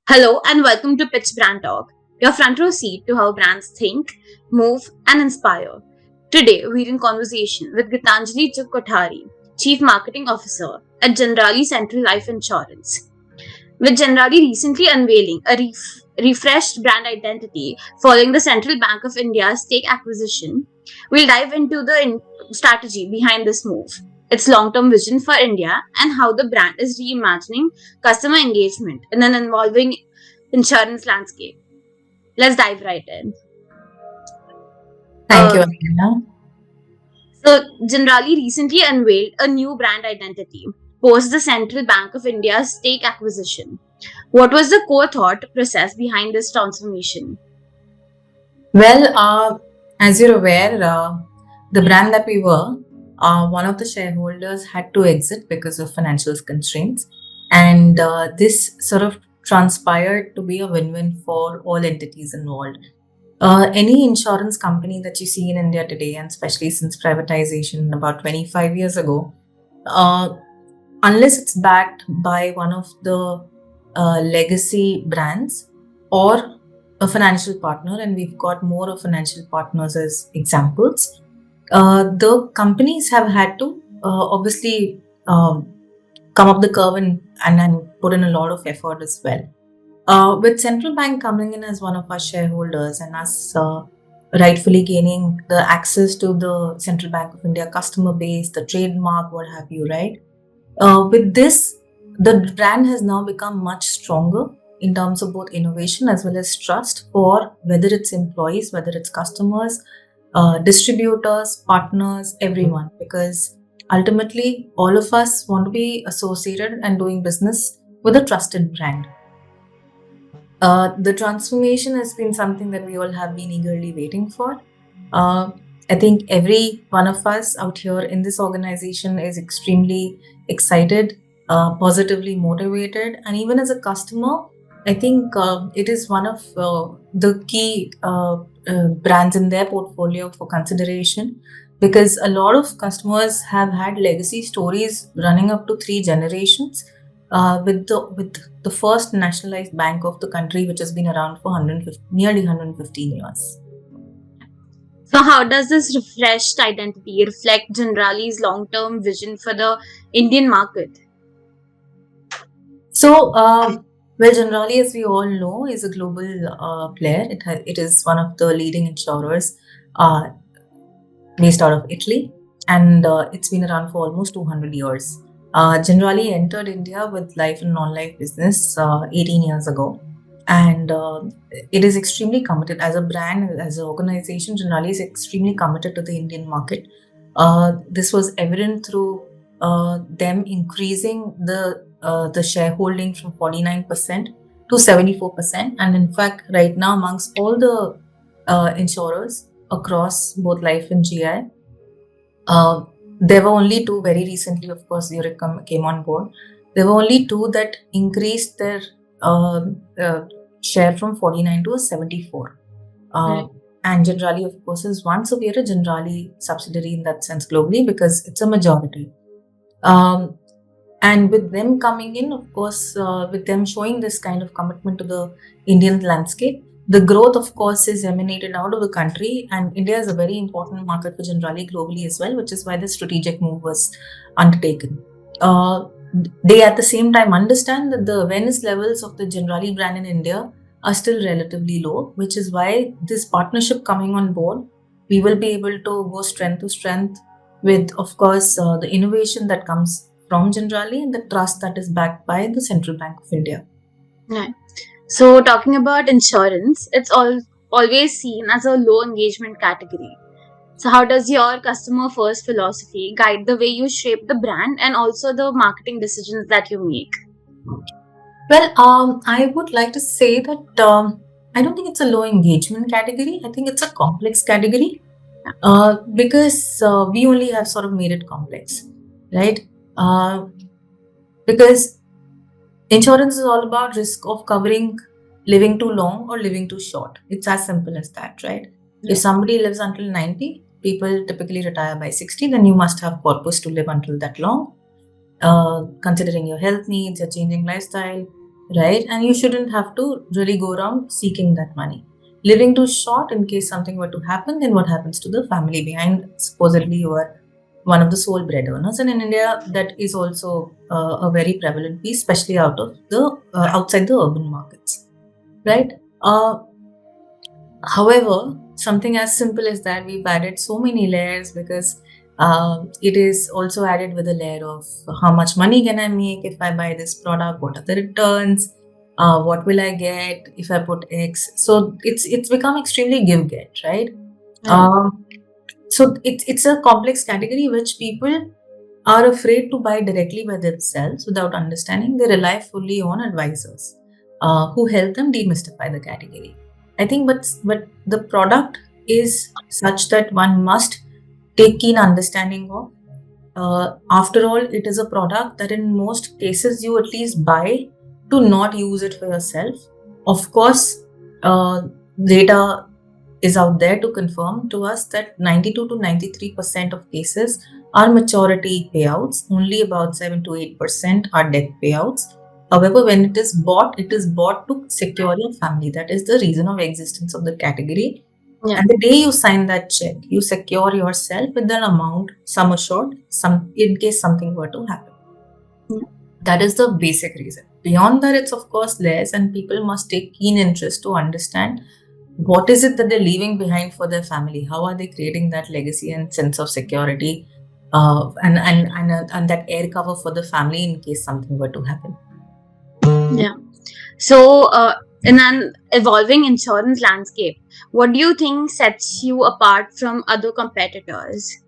Hello and welcome to Pitch BrandTalk, your front row seat to how brands think, move, and inspire. Today, we're in conversation with Geetanjali Chugh Kothari, Chief Marketing Officer at Generali Central Life Insurance. With Generali recently unveiling a refreshed brand identity following the Central Bank of India's stake acquisition, we'll dive into the strategy behind this move, its long term vision for India, and how the brand is reimagining customer engagement in an evolving insurance landscape. Let's dive right in. Thank Uh, you, Anna. so, Generali recently unveiled a new brand identity post the Central Bank of India's stake acquisition. What was the core thought process behind this transformation? Well, as you're aware, the brand that we were, one of the shareholders had to exit because of financial constraints. And this sort of transpired to be a win-win for all entities involved. Any insurance company that you see in India today, and especially since privatization about 25 years ago, uh, unless it's backed by one of the legacy brands or a financial partner, and we've got more of financial partners as examples, the companies have had to obviously come up the curve and put in a lot of effort as well. With central bank coming in as one of our shareholders and us rightfully gaining the access to the Central Bank of India customer base, the trademark, what have you, right? With this, the brand has now become much stronger in terms of both innovation as well as trust for whether it's employees, whether it's customers, distributors, partners, everyone. Because ultimately, all of us want to be associated and doing business with a trusted brand. The transformation has been something that we all have been eagerly waiting for. Uh, I think every one of us out here in this organization is extremely excited, positively motivated, and even as a customer, I think it is one of the key brands in their portfolio for consideration because a lot of customers have had legacy stories running up to three generations with the first nationalized bank of the country, which has been around for nearly 115 years. So, how does this refreshed identity reflect Generali's long term vision for the Indian market? So, well, Generali, as we all know, is a global player. It is one of the leading insurers uh, based out of Italy, and it's been around for almost 200 years. Generali entered India with life and non-life business 18 years ago, and it is extremely committed as a brand, as an organization. Generali is extremely committed to the Indian market. This was evident through them increasing the shareholding from 49% to 74%, and in fact, right now amongst all the insurers across both life and GI. Uh, there were only two very recently, of course, Zurich came on board. There were only two that increased their uh, uh, share from 49 to 74. Uh, Right. and Generali, of course, is one. So we are a Generali subsidiary in that sense globally because it's a majority. Um, and with them coming in, of course, with them showing this kind of commitment to the Indian landscape, the growth, of course, is emanated out of the country. And India is a very important market for Generali globally as well, which is why the strategic move was undertaken. Uh, they at the same time understand that the awareness levels of the Generali brand in India are still relatively low, which is why this partnership coming on board, we will be able to go strength to strength with, of course, the innovation that comes from Generali and the trust that is backed by the Central Bank of India. Right. So, talking about insurance, it's always seen as a low engagement category. So, how does your customer first philosophy guide the way you shape the brand and also the marketing decisions that you make? Well, I would like to say that I don't think it's a low engagement category. I think it's a complex category because we only have sort of made it complex, right? Uh, because insurance is all about risk of covering living too long or living too short. It's as simple as that, right? If Right. somebody lives until 90, people typically retire by 60, then you must have purpose to live until that long, considering your health needs, your changing lifestyle. right? And you shouldn't have to really go around seeking that money. Living too short in case something were to happen, then what happens to the family behind? Supposedly, you are one of the sole breadwinners, and in India, that is also a very prevalent piece, especially outside the urban markets, right? Uh, However, something as simple as that, we've added so many layers because it is also added with a layer of how much money can I make if I buy this product, what are the returns, what will I get if I put X. So it's become extremely give get, right? Right. Um, so it's a complex category which people are afraid to buy directly by themselves without understanding. They rely fully on advisors who help them demystify the category. I think, but the product is such that one must take keen understanding of. After all, it is a product that in most cases you at least buy to not use it for yourself. Of course, data is out there to confirm to us that 92 to 93% of cases are maturity payouts, only about 7 to 8% are death payouts. However, when it is bought to secure your family. That is the reason of existence of the category. Yeah. And the day you sign that check, you secure yourself with an amount, sum assured, some in case something were to happen. Yeah. That is the basic reason. Beyond that, it's of course less, and people must take keen interest to understand what is it that they're leaving behind for their family. How are they creating that legacy and sense of security, and that air cover for the family in case something were to happen. Yeah. So, in an evolving insurance landscape, what do you think sets you apart from other competitors?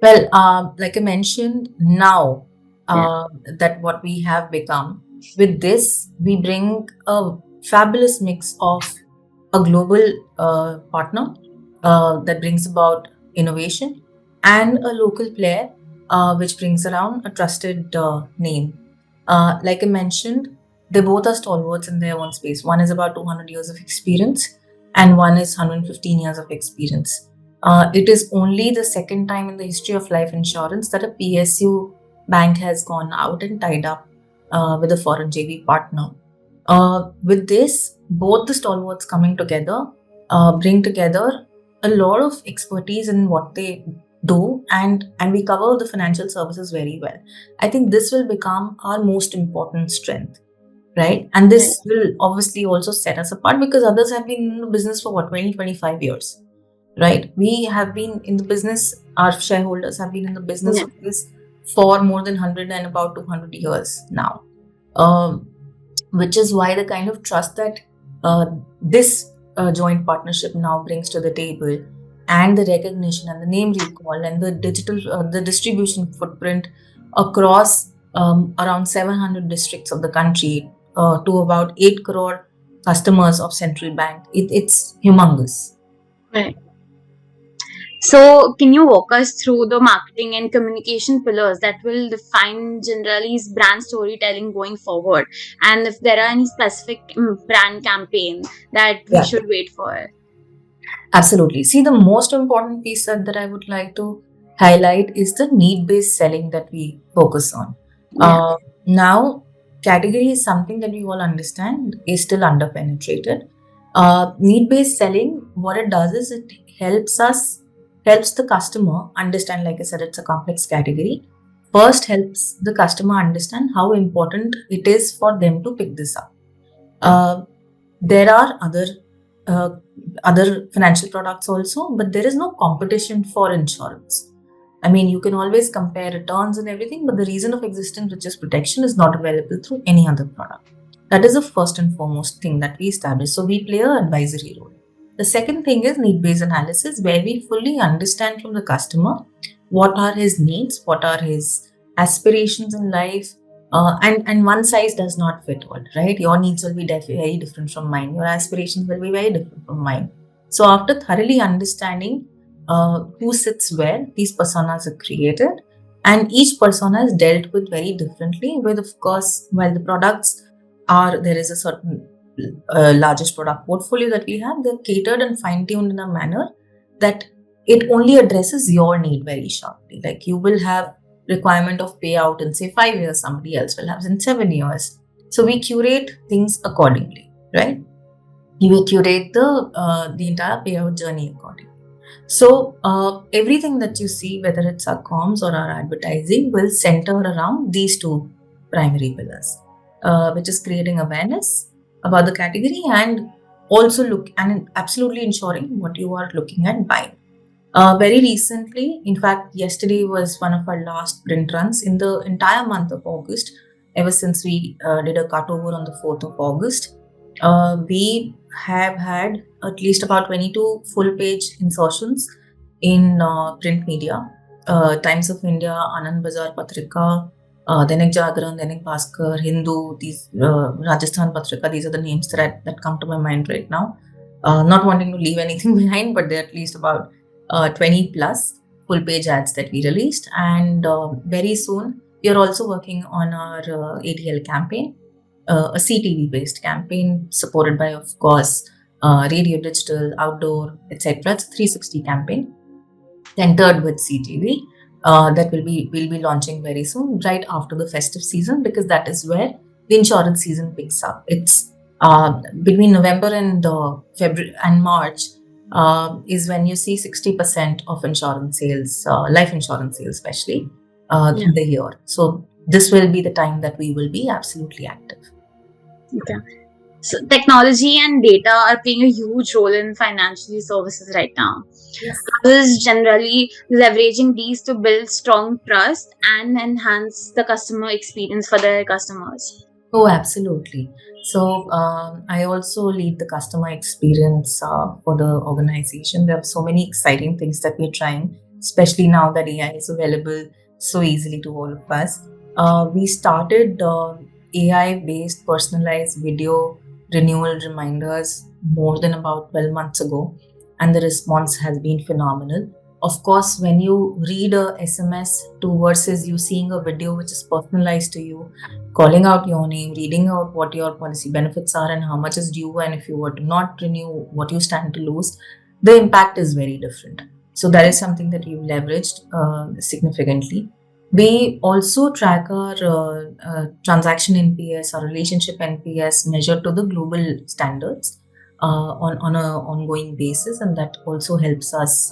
Well, like I mentioned, now Yeah. that what we have become, with this, we bring a fabulous mix of a global partner that brings about innovation and a local player which brings around a trusted name. Like I mentioned, they both are stalwarts in their own space. One is about 200 years of experience, and one is 115 years of experience. It is only the second time in the history of life insurance that a PSU bank has gone out and tied up with a foreign JV partner. With this, both the stalwarts coming together bring together a lot of expertise in what they do, and we cover the financial services very well. I think this will become our most important strength, right? And Right. this will obviously also set us apart because others have been in the business for what, 20, 25 years, right? We have been in the business, our shareholders have been in the business Yeah. of this for more than 100 and about 200 years now. Um, which is why the kind of trust that this joint partnership now brings to the table, and the recognition and the name recall and the the distribution footprint across around 700 districts of the country to about 8 crore customers of Central Bank. It's humongous. Right. So, can you walk us through the marketing and communication pillars that will define Generali's brand storytelling going forward? And if there are any specific brand campaign that we Yeah, should wait for? absolutely. See, the most important piece that I would like to highlight is the need based selling that we focus on. Yeah. Now, category is something that we all understand is still underpenetrated. Need based selling, what it does is it helps the customer understand, like I said, it's a complex category. First, helps the customer understand how important it is for them to pick this up. Uh, there are uh, other financial products also, but there is no competition for insurance. I mean, you can always compare returns and everything, but the reason of existence, which is protection, is not available through any other product. That is the first and foremost thing that we establish. So we play an advisory role. The second thing is need-based analysis, where we fully understand from the customer what are his needs, what are his aspirations in life, and one size does not fit all, right? Your needs will be very different from mine. Your aspirations will be very different from mine. So after thoroughly understanding who sits where, these personas are created, and each persona is dealt with very differently. With, of course, while the products are, there is a certain largest product portfolio that we have, they're catered and fine tuned in a manner that it only addresses your need very sharply. Like you will have requirement of payout in say 5 years, somebody else will have in 7 years. So we curate things accordingly, right? We curate the entire payout journey accordingly. So everything that you see, whether it's our comms or our advertising, will center around these two primary pillars, which is creating awareness about the category and also look and absolutely ensuring what you are looking at buying. Very recently, in fact, yesterday was one of our last print runs in the entire month of August. Ever since we did a cutover on the 4th of August, we have had at least about 22 full page insertions in print media. Times of India, Anand Bazar Patrika, Dainik Jagran, Dainik Bhaskar, Hindu, these Rajasthan Patrika, these are the names that come to my mind right now. Not wanting to leave anything behind, but there are at least about 20 plus full page ads that we released. And very soon, we are also working on our ATL campaign, a CTV based campaign supported by, of course, radio, digital, outdoor, etc. It's a 360 campaign centered with CTV that we'll be launching very soon, right after the festive season, because that is where the insurance season picks up. It's between November and February and March is when you see 60% of insurance sales, life insurance sales especially, Yeah. in the year. So this will be the time that we will be absolutely active. Okay. So technology and data are playing a huge role in financial services right now. Yes. How is generally leveraging these to build strong trust and enhance the customer experience for their customers? Oh, absolutely. So I also lead the customer experience for the organization. There are so many exciting things that we're trying, especially now that AI is available so easily to all of us. We started AI-based personalized video renewal reminders more than about 12 months ago, and the response has been phenomenal. Of course, when you read a SMS to versus you seeing a video which is personalized to you, calling out your name, reading out what your policy benefits are and how much is due, and if you were to not renew, what you stand to lose, the impact is very different. So that is something that we've leveraged significantly. We also track our transaction NPS, our relationship NPS measured to the global standards on an ongoing basis, and that also helps us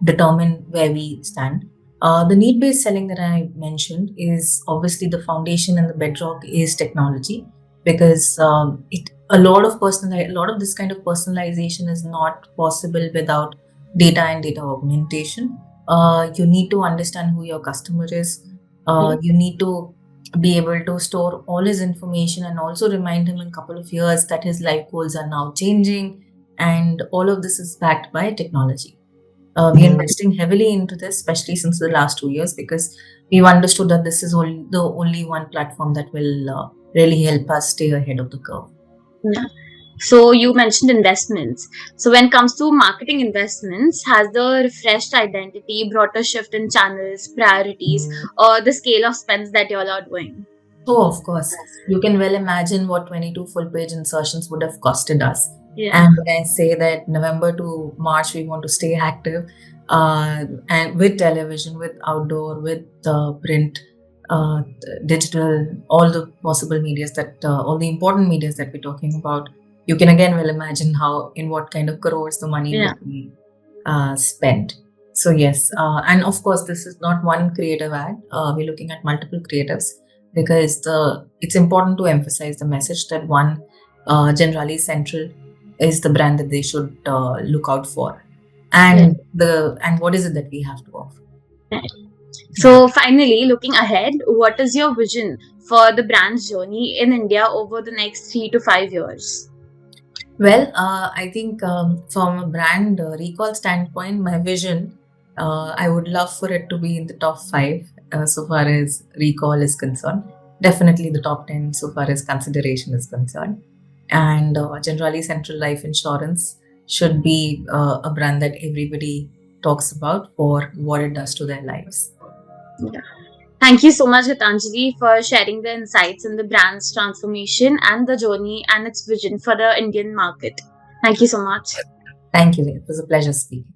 determine where we stand. The need-based selling that I mentioned is obviously the foundation and the bedrock is technology, because a lot of this kind of personalization is not possible without data and data augmentation. You need to understand who your customer is. You need to be able to store all his information and also remind him in a couple of years that his life goals are now changing, and all of this is backed by technology. We're investing heavily into this, especially since the last 2 years, because we've understood that this is the only one platform that will really help us stay ahead of the curve. Yeah. So you mentioned investments. So when it comes to marketing investments, has the refreshed identity brought a shift in channels, priorities, or the scale of spends that you all are doing? So, of course, you can well imagine what 22 full page insertions would have costed us. Yeah. And when I say that November to March, we want to stay active, and with television, with outdoor, with print, digital, all the possible medias all the important medias that we're talking about, you can again well imagine in what kind of crores the money Yeah. would be spent. So yes, and of course, this is not one creative ad. We're looking at multiple creatives, because it's important to emphasize the message that one, Generali Central is the brand that they should look out for, and what is it that we have to offer. Right. So finally, looking ahead, what is your vision for the brand's journey in India over the next 3 to 5 years? Well, I think from a brand recall standpoint, my vision, I would love for it to be in the top 5 so far as recall is concerned. Definitely the top 10 so far as consideration is concerned. And Generali Central Life Insurance should be a brand that everybody talks about for what it does to their lives. Yeah. Thank you so much, Geetanjali, for sharing the insights in the brand's transformation and the journey and its vision for the Indian market. Thank you so much. Thank you. It was a pleasure speaking.